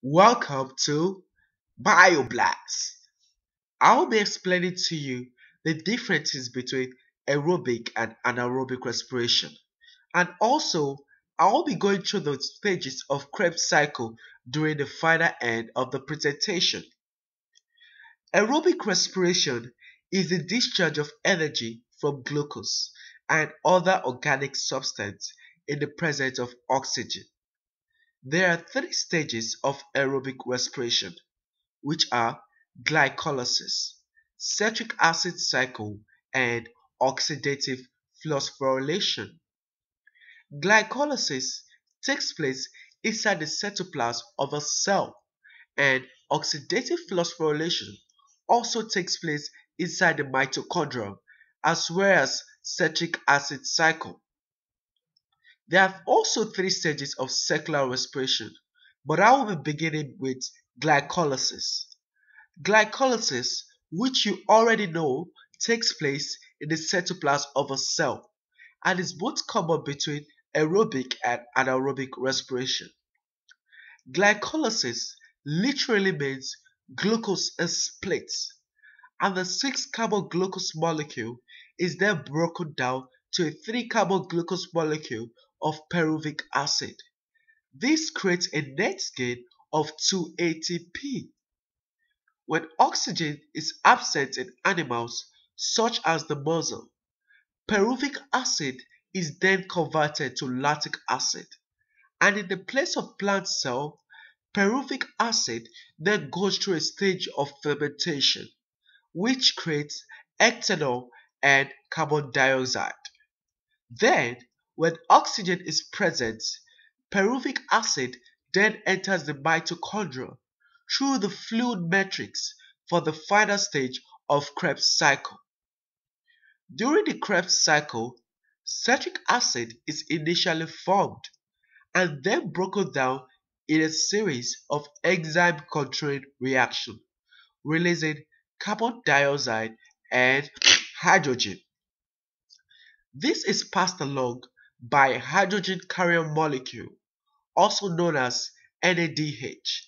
Welcome to BioBlast. I will be explaining to you the differences between aerobic and anaerobic respiration. And also, I will be going through the stages of Krebs cycle during the final end of the presentation. Aerobic respiration is the discharge of energy from glucose and other organic substances in the presence of oxygen. There are three stages of aerobic respiration, which are glycolysis, citric acid cycle, and oxidative phosphorylation. Glycolysis takes place inside the cytoplasm of a cell, and oxidative phosphorylation also takes place inside the mitochondria, as well as citric acid cycle. There are also three stages of circular respiration, but I will be beginning with glycolysis. Glycolysis, which you already know, takes place in the cytoplasm of a cell and is both common between aerobic and anaerobic respiration. Glycolysis literally means glucose is split, and the 6-carbon glucose molecule is then broken down to a 3-carbon glucose molecule of pyruvic acid. This creates a net gain of 2 ATP. When oxygen is absent in animals, such as the mussel, pyruvic acid is then converted to lactic acid, and in the place of plant cell, pyruvic acid then goes through a stage of fermentation, which creates ethanol and carbon dioxide. Then, when oxygen is present, pyruvic acid then enters the mitochondria through the fluid matrix for the final stage of Krebs cycle. During the Krebs cycle, citric acid is initially formed and then broken down in a series of enzyme-controlled reactions, releasing carbon dioxide and hydrogen. This is passed along by a hydrogen carrier molecule, also known as NADH,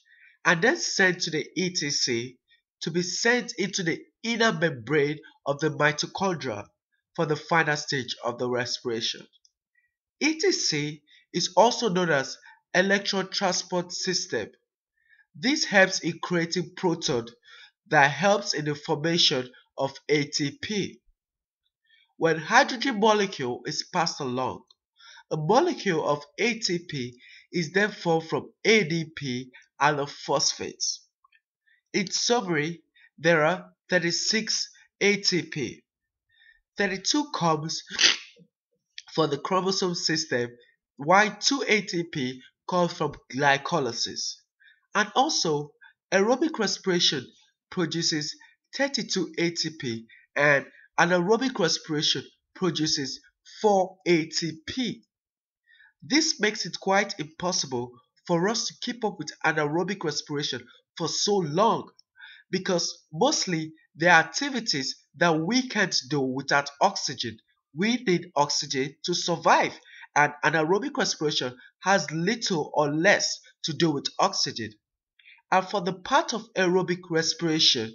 and then sent to the ETC to be sent into the inner membrane of the mitochondria for the final stage of the respiration. ETC is also known as electron transport system. This helps in creating proton that helps in the formation of ATP. When hydrogen molecule is passed along, a molecule of ATP is then formed from ADP and the phosphates. In summary, there are 36 ATP. 32 comes for the chromosome system, while 2 ATP comes from glycolysis. And also, aerobic respiration produces 32 ATP and anaerobic respiration produces 4 ATP. This makes it quite impossible for us to keep up with anaerobic respiration for so long because mostly there are activities that we can't do without oxygen. We need oxygen to survive, and anaerobic respiration has little or less to do with oxygen. And for the part of aerobic respiration,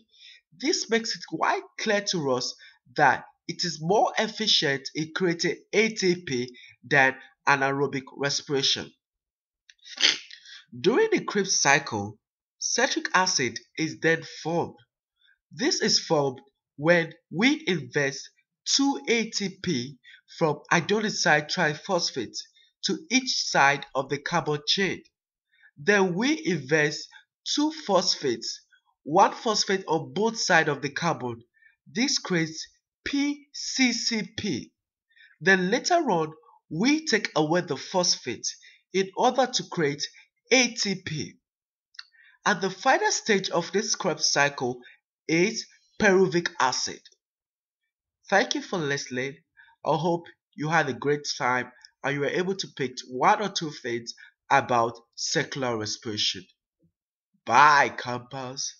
this makes it quite clear to us that it is more efficient in creating ATP than anaerobic respiration. During the Krebs cycle, citric acid is then formed. This is formed when we invest 2 ATP from adenosine triphosphate to each side of the carbon chain. Then we invest 2 phosphates, 1 phosphate on both sides of the carbon. This creates PCCP. Then later on, we take away the phosphate in order to create ATP. And the final stage of this Krebs cycle is pyruvic acid. Thank you for listening. I hope you had a great time and you were able to pick one or two things about circular respiration. Bye, campers.